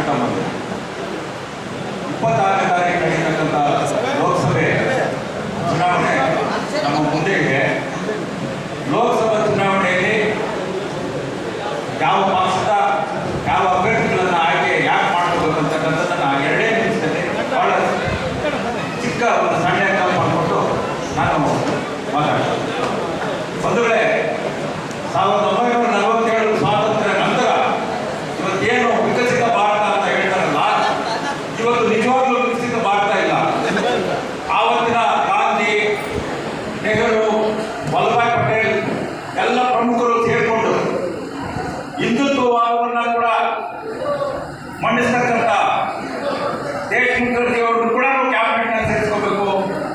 ಮಾಡ್ತಾ ಬಂದೆ. 26ನೇ ತಾರೀಕು ನಡೀತಕ್ಕಂಥ ಲೋಕಸಭೆ ಚುನಾವಣೆ ನಮ್ಮ ಮುಂದೆ ಇದೆ. ಲೋಕಸಭಾ ಚುನಾವಣೆಯಲ್ಲಿ ಯಾವ ಪಕ್ಷದ ಯಾವ ಅಭ್ಯರ್ಥಿಗಳನ್ನು ಆಯ್ಕೆ ಯಾಕೆ ಮಾಡಬೇಕು ಅಂತಕ್ಕಂಥದ್ದನ್ನು ಎರಡೇ ನಿಮಿಷದಲ್ಲಿ ಬಹಳ ಚಿಕ್ಕ ಒಂದು ಸಣ್ಣ ಎಕ್ಸಾಂಪಲ್ ಮಾಡಿಕೊಂಡು ನಾನು ಮಾತಾಡ್ತೀನಿ. ಬಂಧುಗಳೇ, 1947 ಸ್ವಾತಂತ್ರ್ಯ ನಂತರ ಇವತ್ತೇನು ವಿಕಸಿತ ಭಾರತ ಅಂತ ಹೇಳ್ತಾರಲ್ಲ, ಇವತ್ತು ನಿಜವಾಗ್ಲೂ ವಿಕಸಿತ ಭಾರತ ಇಲ್ಲ. ಆವತ್ತಿನ ಗಾಂಧಿ, ನೆಹರು, ವಲ್ಲಭಾಯ್ ಪಟೇಲ್ ಎಲ್ಲ ಪ್ರಮುಖರು ಸೇರಿಕೊಂಡು ಹಿಂದುತ್ವವಾದವನ್ನು ಕೂಡ ಮಂಡಿಸ್ತಕ್ಕಂಥ ದೇಶ್ ಮುಖರ್ಜಿ ಅವರನ್ನು ಕೂಡ ಕ್ಯಾಬಿನೆಟ್ ಸೇರಿಸ್ಕೋಬೇಕು,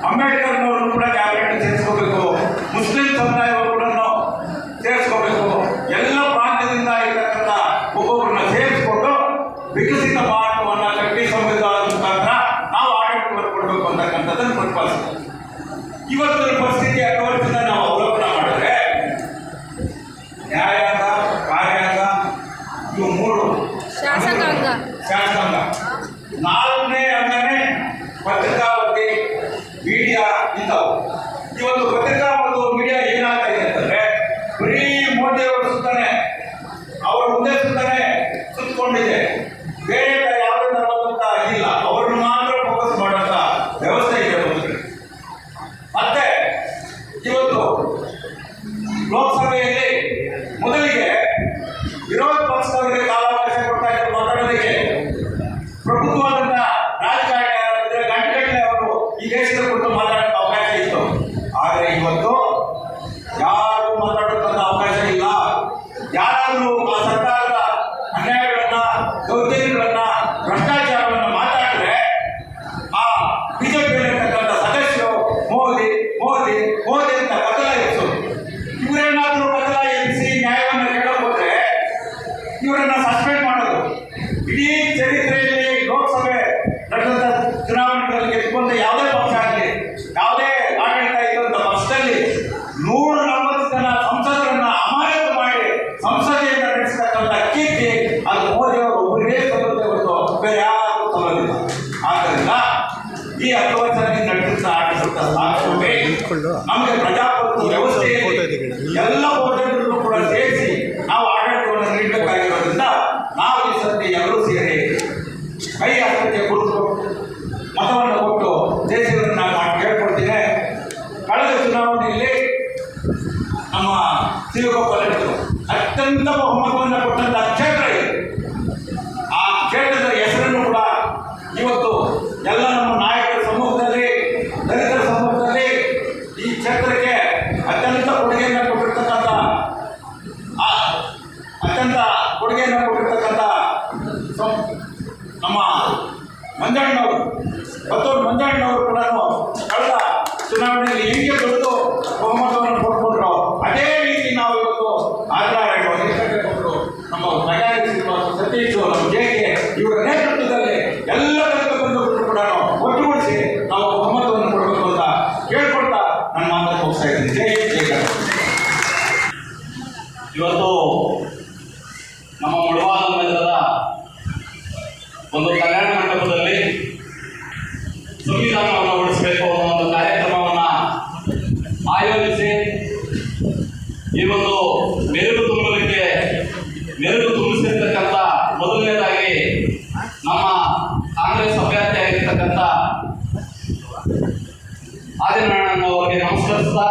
ಅಂಬೇಡ್ಕರ್ ಅವರನ್ನು ಕೂಡ ಕ್ಯಾಬಿನೆಟ್ ಸೇರಿಸ್ಕೋಬೇಕು, ಮುಸ್ಲಿಂ ಸಮುದಾಯವರು ಕೂಡ ಸೇರಿಸ್ಕೋಬೇಕು, ಎಲ್ಲ ಪ್ರಾಂತ್ಯದಿಂದ ಇರತಕ್ಕಂಥ ಒಬ್ಬೊಬ್ಬರನ್ನ ಸೇರಿಸ್ಕೊಂಡು ವಿಕಸಿತ ಭಾರತವನ್ನು ಕಟ್ಟಿ ಸಂವಿಧಾನದ ಮುಖಾಂತರ ನಾವು ಆಡಳಿತವನ್ನು ಕೊಡಬೇಕು ಅಂತಕ್ಕಂಥದ್ದನ್ನು ಪ್ರತಿಪಾದಿಸ್ತೀವಿ. ಇವತ್ತಿನ ಪರಿಸ್ಥಿತಿಯ ಅಗತ್ಯದಿಂದ ನಾವು ಅವಲೋಕನ ಮಾಡಿದ್ರೆ ನ್ಯಾಯಾಂಗ, ಕಾರ್ಯಾಂಗ, ಇವು ಮೂರು ಶಾಸಕಾಂಗ, 4ನೇ ಅಂಗನೇ ಪತ್ರಿಕಾವತಿ, ಮೀಡಿಯಾ ಇಂಥವು. ಇವತ್ತು ಪತ್ರಿಕಾ ಮತ್ತು ಮೀಡಿಯಾ ಏನಾಗ್ತಾ ಇದೆ ಅಂತಂದ್ರೆ ಬರೀ ಮೋದಿ ಅವರು ಸುತ್ತಾನೆ, ಅವರ ಮುಂದೆ ಸುತ್ತಾನೆ ಸುತ್ತಕೊಂಡಿದೆ. ಬೇರೆ ಯಾವುದೇ ತರವಾದಂತ ಇಲ್ಲ, ಅವ್ರನ್ನ ಮಾತ್ರ ಫೋಕಸ್ ಮಾಡುವಂತ ವ್ಯವಸ್ಥೆ ಇದೆ. ಮತ್ತೆ ಇವತ್ತು ಲೋಕಸಭೆಯಲ್ಲಿ ಮೊದಲಿಗೆ ವಿರೋಧ ಪಕ್ಷದವರಿಗೆ ಕಾಲಾವಕಾಶ ಕೊಡ್ತಾ ಇದ್ದಾರೆ ಮಾತಾಡೋದಕ್ಕೆ. ಪ್ರಬುದ್ಧವಾದಂತ ರಾಜಕಾರಣಿಯಾಗಿದ್ದರೆ ಗಂಟೆಗಟ್ಟಲೆ ಅವರು ಈ ದೇಶದ ಕುರಿತು ಮಾತಾಡೋಕ್ಕೆ ಅವಕಾಶ ಇತ್ತು. ಆದರೆ ಇವತ್ತು ಯಾರು ಮಾತಾಡೋಕ್ಕಂತ ಅವಕಾಶ ಇಲ್ಲ. ಯಾರಾದರೂ ಆ ಸರ್ಕಾರದ ಅನ್ಯಾಯಗಳನ್ನ, ದೌರ್ಜನ್ಯಗಳನ್ನ, ಭ್ರಷ್ಟಾಚಾರವನ್ನು ಮಾತಾಡಿದ್ರೆ ಆ ಬಿಜೆಪಿಯಲ್ಲಿರ್ತಕ್ಕಂಥ ಸದಸ್ಯರು ಮೋದಿ ಮೋದಿ ಮೋದಿ ಅಂತ ಕತ್ತಲ ಎಬ್ಸೋದು. ಇವರೇನಾದರೂ ಕತ್ತಲ ಎಬ್ಬಿಸಿ ನ್ಯಾಯವನ್ನು ಕೇಳೋಕೆ ಹೋದ್ರೆ ಇವರನ್ನ ಸಸ್ಪೆಂಡ್ ಮಾಡೋದು. ಇಡೀ ಚರಿತ್ರೆಯಲ್ಲಿ ಲೋಕಸಭೆ ನಡೆದಂತ ಚುನಾವಣೆಗಳಲ್ಲಿ ಗೆದ್ದುಕೊಂಡ ಯಾವುದೇ ಪಕ್ಷ ಆಗಲಿ, ಯಾವುದೇ ಆಡಳಿತ ಇದ್ದಂಥ ಪಕ್ಷದಲ್ಲಿ 140 ಜನ ಸಂಸದರನ್ನ ಅಮಾನತು ಮಾಡಿ ಸಂಸದೆಯನ್ನು ನಡೆಸತಕ್ಕಂಥ ಕೀರ್ತಿ ಅದು ಮೋದಿ ಅವರು ಒಬ್ಬರಿಗೆ ಸಲ್ಲುತ್ತೆ ಹೊರತು ಬೇರೆ ಯಾರು ಸಲ್ಲಲಿಲ್ಲ. ಆದ್ದರಿಂದ ಈ 10 ವರ್ಷದಲ್ಲಿ ನಡೆಸಿದ ಆಡಳಿತ ನಮಗೆ ಪ್ರಜಾಪ್ರಭುತ್ವ ವ್ಯವಸ್ಥೆಯಲ್ಲಿ ಎಲ್ಲ ಹೋರಾಟಗಳನ್ನು ಕೂಡ ಸೇರಿಸಿ ನಾವು ಆಡಳಿತವನ್ನು ನೀಡಬೇಕಾಗಿರೋದ್ರಿಂದ ನಾವು ಈ ಸತಿ ಎಲ್ಲರೂ ಸೇರಿ ಕೈ ಹಸ್ತಕ್ಕೆ ಕುರಿತು ಮತವನ್ನು ಕೊಟ್ಟು ದೇಶವನ್ನು ನಾನು ಕೇಳ್ಕೊಡ್ತೀನಿ. ಕಳೆದ ಚುನಾವಣೆಯಲ್ಲಿ ನಮ್ಮ ಶಿವಗೋಪಾಲ್ ಅತ್ಯಂತ ಬಹುಮತವನ್ನು ಕೊಟ್ಟಂತ ಕ್ಷೇತ್ರ ಇದೆ. ಆ ಕ್ಷೇತ್ರದ ಹೆಸರನ್ನು ಕೂಡ ಇವತ್ತು ಎಲ್ಲ ನಮ್ಮ ನಾಯಕರ ಸಮ್ಮುಖದಲ್ಲಿ, ದಲಿತರ ಸಮ್ಮುಖದಲ್ಲಿ ಈ ಕ್ಷೇತ್ರಕ್ಕೆ ಅತ್ಯಂತ ಕೊಡುಗೆಯನ್ನು ಕೊಟ್ಟಿರ್ತಕ್ಕಂಥ ನಮ್ಮ ಮಂಜಣ್ಣವರು, ಪತ್ತೂರು ಮಂಜಣ್ಣವರು ಕೂಡ ಕಳೆದ ಚುನಾವಣೆಯಲ್ಲಿ ಹೆಂಗೆ ದೊಡ್ಡ ಬಹುಮತವನ್ನು ಕೊಟ್ಕೊಂಡ್ರು ಅದೇ ರೀತಿ ನಾವು ಇವತ್ತು ಕೊಟ್ಟರು. ನಮ್ಮ ನಗರ ಸತೀಶ್, ನಮ್ಮ ಜೆಕೆ ಇವರ ನೇತೃತ್ವದಲ್ಲಿ ಎಲ್ಲ ಬಂಧುಗಳು ಕೂಡ ಒಟ್ಟುಗೂಡಿಸಿ ನಾವು ಬಹುಮತವನ್ನು ಕೊಡಬೇಕು ಅಂತ ಕೇಳ್ಕೊಳ್ತಾ ನನ್ನ ಮಾತನ್ನು ಹೋಗ್ತಾ ಇದ್ದೀನಿ. ಜೈ ಇವತ್ತು ನಮ್ಮ ಮುಳಬಾಗಿಲು ನಗರದ ಒಂದು ಕಲ್ಯಾಣ ಮಂಟಪದಲ್ಲಿ ಸಂವಿಧಾನವನ್ನು ಉಳಿಸಬೇಕು ಅನ್ನೋ ಒಂದು ಕಾರ್ಯಕ್ರಮವನ್ನು ಆಯೋಜಿಸಿ ಈ ಒಂದು ಮೆರುಗು ತುಂಬಿಸಿರ್ತಕ್ಕಂಥ ಮೊದಲನೇದಾಗಿ ನಮ್ಮ ಕಾಂಗ್ರೆಸ್ ಅಭ್ಯರ್ಥಿ ಆಗಿರ್ತಕ್ಕಂಥ ಆದಿನಾರಾಯಣ ಅವರಿಗೆ ನಮಸ್ಕರಿಸ್ತಾ,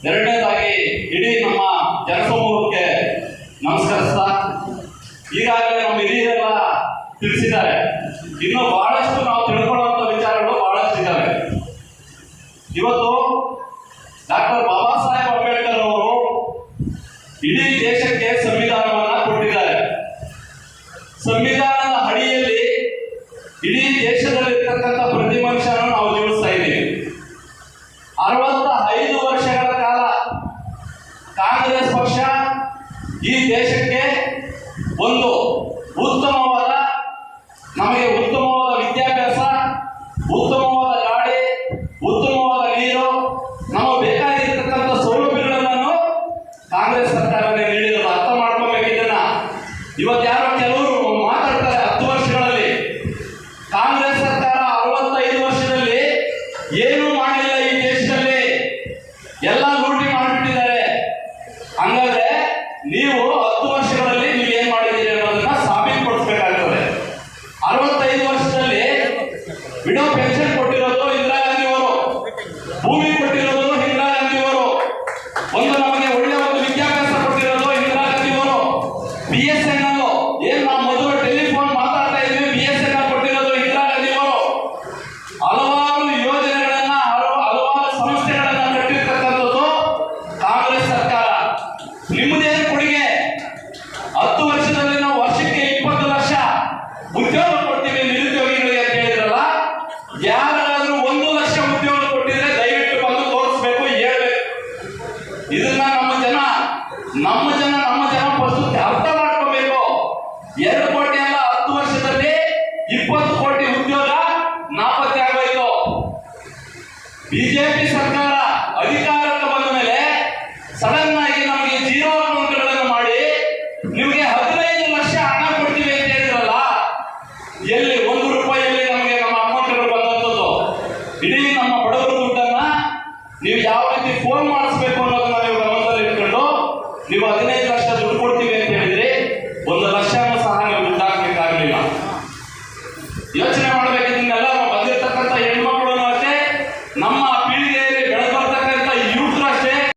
ಎರಡನೇದಾಗಿ ಇಡೀ ನಮ್ಮ ಜನಸಮೂಹಕ್ಕೆ ನಮಸ್ಕರಿಸ್ತಾ, ಈಗಾಗಲೇ ನಮ್ಮ ಹಿರಿಯರೆಲ್ಲ ತಿಳಿಸಿದ್ದಾರೆ, ಇನ್ನು ಬಹಳಷ್ಟು ನಾವು ತಿಳ್ಕೊಳ್ಳುವಂಥ ವಿಚಾರಗಳು ಬಹಳಷ್ಟು ಇದ್ದಾವೆ. ಇವತ್ತು ಡಾಕ್ಟರ್ ಬಾಬಾ ಸಾಹೇಬ್ ಅಂಬೇಡ್ಕರ್ ಅವರು ಇಡೀ ದೇಶಕ್ಕೆ ಸಂವಿಧಾನವನ್ನ ಕೊಟ್ಟಿದ್ದಾರೆ. ಸಂವಿಧಾನದ ಅಡಿಯಲ್ಲಿ ಇಡೀ ದೇಶದಲ್ಲಿರ್ತಕ್ಕಂಥ ಪ್ರತಿ ಮನುಷ್ಯನನ್ನು ನಾವು ಜೀವಿಸ್ತಾ ಇದ್ದೀವಿ. 65 ವರ್ಷಗಳ ಕಾಲ ಕಾಂಗ್ರೆಸ್ ಪಕ್ಷ ಈ ದೇಶಕ್ಕೆ ಒಂದು ಉತ್ತಮವಾದ, ನಮಗೆ ಉತ್ತಮವಾದ ವಿದ್ಯಾಭ್ಯಾಸ, ಉತ್ತಮವಾದ ಗಾಳಿ, ಉತ್ತಮವಾದ ನೀರು, ನಮಗೆ ಬೇಕಾಗಿರ್ತಕ್ಕಂಥ ಸೌಲಭ್ಯಗಳನ್ನು ಕಾಂಗ್ರೆಸ್ ಸರ್ಕಾರವೇ ನೀಡಿರೋದು. ಅರ್ಥ ಮಾಡ್ಕೋಬೇಕು ಇದನ್ನ. ಇವತ್ತು ಯಾರೋ ಕೆಲವರು ಮಾತಾಡ್ತಾರೆ BSNL ಏನ್ ನಾವು ಮೊದಲು ಟೆಲಿಫೋನ್ ಮಾತಾಡ್ತಾ ಇದ್ವಿ, BSNL ಕೊಟ್ಟಿರೋದು ಇಂದಿರಾ ಗಾಂಧಿ ಅವರು ಹಲವಾರು ಯೋಜನೆಗಳನ್ನ ಹಲವಾರು ಸಂಸ್ಥೆಗಳನ್ನ ಕಟ್ಟಿರ್ತಕ್ಕಂಥದ್ದು ಕಾಂಗ್ರೆಸ್ ಸರ್ಕಾರ. ನಿಮ್ಮದೇನು ಕೊಡುಗೆ? 10 ವರ್ಷದಲ್ಲಿ ನಾವು ವರ್ಷಕ್ಕೆ 20 ಲಕ್ಷ ಉದ್ಯೋಗ ಕೊಡ್ತೀವಿ ನಿರುದ್ಯೋಗಿಗಳಿಗೆ ಅಂತ ಹೇಳಿದ್ರಲ್ಲ, ಯಾರಾದ್ರೂ 1 ಲಕ್ಷ ಉದ್ಯೋಗ ಕೊಟ್ಟಿದ್ರೆ ದಯವಿಟ್ಟು ಬಂದು ತೋರಿಸ್ಬೇಕು, ಹೇಳ್ಬೇಕು. ಇದನ್ನ ನಮ್ಮ ಜನ ಫಸ್ಟ್ ಅರ್ಥ ಮಾಡ್ಕೋಬೇಕು. 2 ಕೋಟಿ ಅಲ್ಲ, 10 ವರ್ಷದಲ್ಲಿ 20 ಕೋಟಿ ಉದ್ಯೋಗ ನಾಪತ್ತೆ ಆಗೋಯ್ತು. ಬಿಜೆಪಿ ಸರ್ಕಾರ ಅಧಿಕಾರಕ್ಕೆ ಬಂದ ಮೇಲೆ ಸಡನ್ ಆಗಿ ನಮಗೆ ಜೀರೋ ಅಕೌಂಟ್ಗಳನ್ನು ಮಾಡಿ ನಿಮಗೆ 15 ಲಕ್ಷ ಹಣ ಕೊಡ್ತೀವಿ ಅಂತ ಹೇಳಿದ್ರಲ್ಲ, ಎಲ್ಲಿ 1 ರೂಪಾಯಿಯಲ್ಲಿ ನಮಗೆ ನಮ್ಮ ಅಕೌಂಟ್ಗಳು ಬಂದಂಥದ್ದು? ಇಡೀ ನಮ್ಮ ಬಡವರ ದುಡ್ಡನ್ನ ನೀವು ಯಾವ ರೀತಿ ಫೋನ್ ಮಾಡಿಸ್ಬೇಕು ಅನ್ನೋದನ್ನ ನೀವು ಗಮನದಲ್ಲಿ ಇಟ್ಕೊಂಡು ನೀವು 15 ಲಕ್ಷ